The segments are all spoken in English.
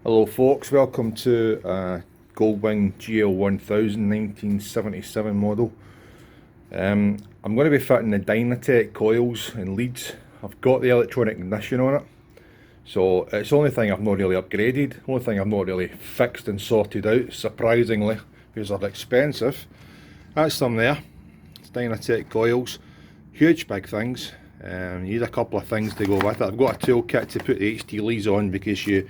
Hello folks, welcome to Goldwing GL1000 1977 model. I'm going to be fitting the Dynatec coils and leads. I've got the electronic ignition on it, so it's the only thing I've not really upgraded, only thing I've not really fixed and sorted out, surprisingly, because they're expensive. That's them there, it's Dynatec coils, huge big things. You need a couple of things to go with it. I've got a toolkit to put the HT leads on because the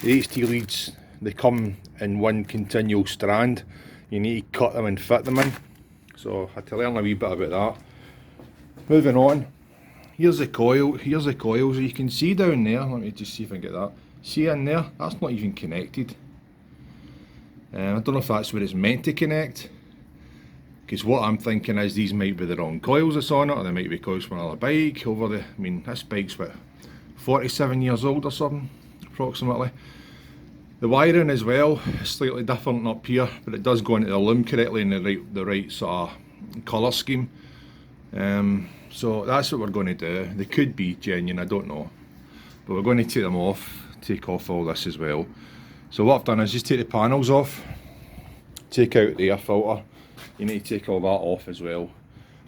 HT leads, they come in one continual strand. You need to cut them and fit them in. So I had to learn a wee bit about that. Moving on, here's the coils you can see down there. Let me just see if I can get that. See in there, that's not even connected. I don't know if that's where it's meant to connect, because what I'm thinking is these might be the wrong coils that's on it, or they might be coils from another bike I mean, this bike's what, 47 years old or something, approximately. The wiring as well is slightly different up here, but it does go into the loom correctly in the right sort of colour scheme. So that's what we're going to do. They could be genuine, I don't know. But we're going to take off all this as well. So what I've done is just take the panels off, take out the air filter. You need to take all that off as well,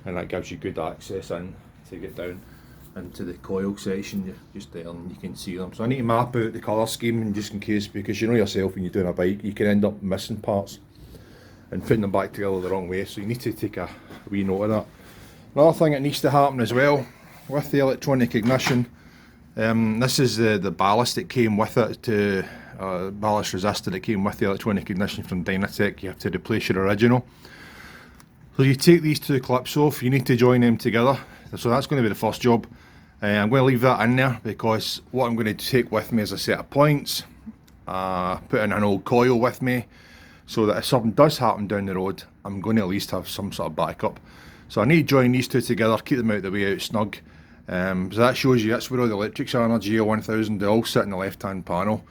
and that gives you good access in to get down into the coil section just there, and you can see them. So I need to map out the colour scheme just in case, because you know yourself when you're doing a bike you can end up missing parts and putting them back together the wrong way, so you need to take a wee note of that. Another thing that needs to happen as well with the electronic ignition, this is the ballast that came with it, to ballast resistor that came with the electronic ignition from Dynatec. You have to replace your original. So you take these two clips off, you need to join them together. So that's going to be the first job. I'm going to leave that in there because what I'm going to take with me is a set of points, put in an old coil with me, so that if something does happen down the road, I'm going to at least have some sort of backup. So I need to join these two together, keep them out of the way, out snug. So that shows you that's where all the electrics are on a GL1000. They all sit in the left hand panel,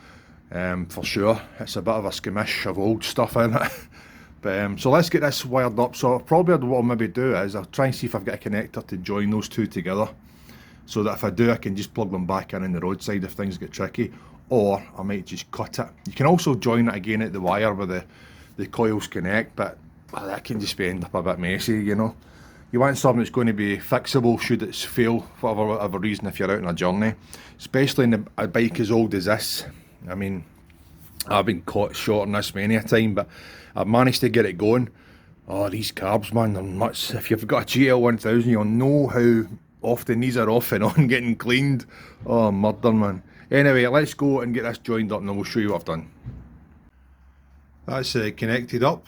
for sure. It's a bit of a skimish of old stuff in it. But, so let's get this wired up. So probably what I'll maybe do is I'll try and see if I've got a connector to join those two together, so that if I do I can just plug them back in the roadside if things get tricky, or I might just cut it. You can also join it again at the wire where the coils connect, but that can just end up a bit messy, you know. You want something that's going to be fixable should it fail for whatever reason if you're out on a journey, especially in a bike as old as this. I mean, I've been caught short on this many a time, but I've managed to get it going. Oh, these carbs, man, they're nuts. If you've got a GL1000, you'll know how often these are off and on getting cleaned. Oh, murder, man. Anyway, let's go and get this joined up and then we'll show you what I've done. That's connected up.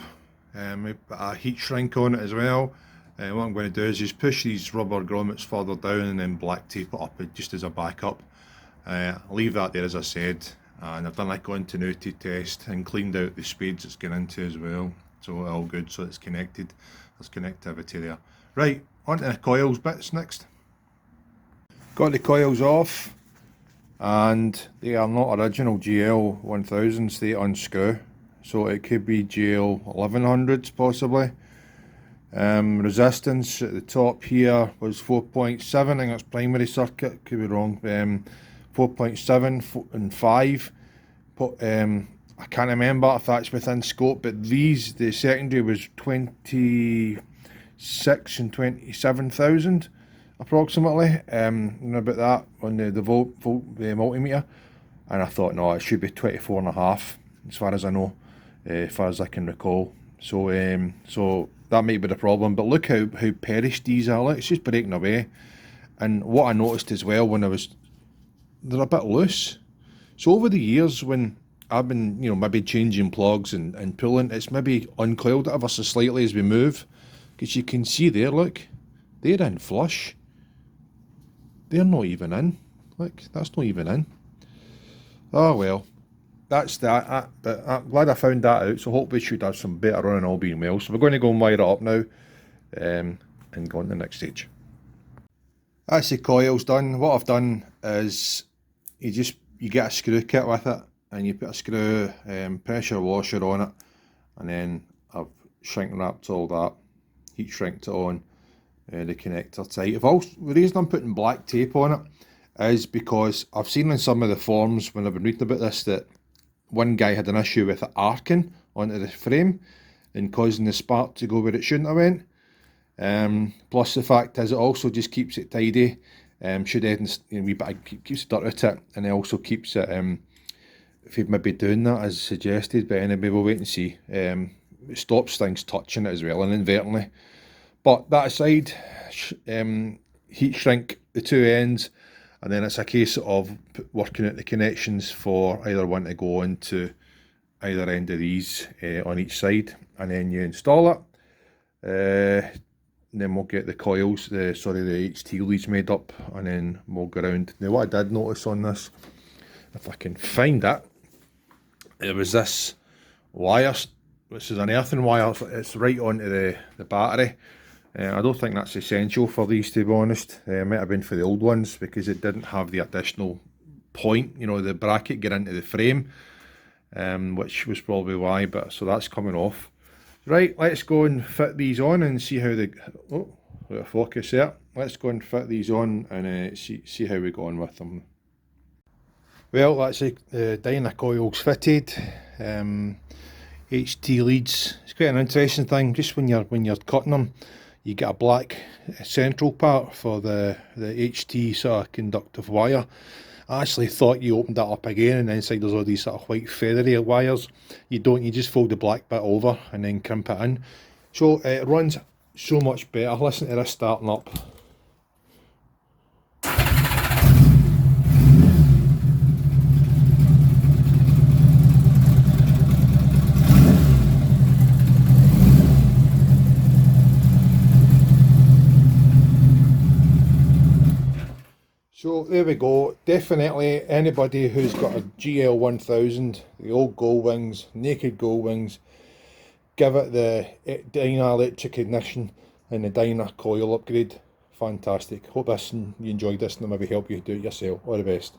We put a heat shrink on it as well. What I'm going to do is just push these rubber grommets further down and then black tape it up just as a backup. Leave that there as I said. And I've done a continuity test and cleaned out the spades it's going into as well, so all good, so it's connected, there's connectivity there. Right, on to the coils bits next. Got the coils off, and they are not original GL1000s, they unscrew, so it could be GL1100s possibly. Resistance at the top here was 4.7, I think that's primary circuit, could be wrong. 4.7 and 5, but I can't remember if that's within scope, but the secondary was 26 and 27,000 approximately, and about that on the volt multimeter, and I thought no, it should be 24.5 as far as I know, as far as I can recall. So so that might be the problem, but look how perished these are. Like, it's just breaking away. And what I noticed as well when they're a bit loose. So over the years when I've been, you know, maybe changing plugs and pulling, it's maybe uncoiled it ever so slightly as we move. Because you can see there, look, they're in flush. They're not even in. Look, that's not even in. Oh well, that's that. But I'm glad I found that out, so hopefully we should have some better running, all being well. So we're going to go and wire it up now, and go on to the next stage. That's the coils done. What I've done is you get a screw kit with it, and you put a screw pressure washer on it, and then I've shrink wrapped all that, heat shrinked it on the connector tight. The reason I'm putting black tape on it is because I've seen in some of the forums when I've been reading about this that one guy had an issue with it arcing onto the frame and causing the spark to go where it shouldn't have went. Plus the fact is it also just keeps it tidy. Should anything, wee bit keeps dirt out it, and it also keeps it. If you've maybe doing that as suggested, but anyway, we'll wait and see. It stops things touching it as well, and inadvertently. But that aside, heat shrink the two ends, and then it's a case of working out the connections for either one to go into either end of these on each side, and then you install it. Then we'll get the coils, the HT leads made up, and then we'll go around. Now what I did notice on this, if I can find it, there was this wire, which is an earthen wire, it's right onto the battery. I don't think that's essential for these, to be honest. It might have been for the old ones because it didn't have the additional point, you know, the bracket get into the frame, which was probably why, but so that's coming off. Right, let's go and fit these on and see how they, oh, out of focus there. Let's go and fit these on and see how we go on with them. Well, that's the Dyna coils fitted. HT leads. It's quite an interesting thing. Just when you're cutting them, you get a black central part for the HT sort of conductive wire. I actually thought you opened that up again and inside there's all these sort of white feathery wires. You don't, you just fold the black bit over and then crimp it in. So it runs so much better. Listen to this starting up. So there we go. Definitely anybody who's got a GL1000, the old Goldwings, naked Goldwings, give it the Dynatec ignition and the Dyna coil upgrade. Fantastic. Hope you enjoyed this and maybe help you do it yourself. All the best.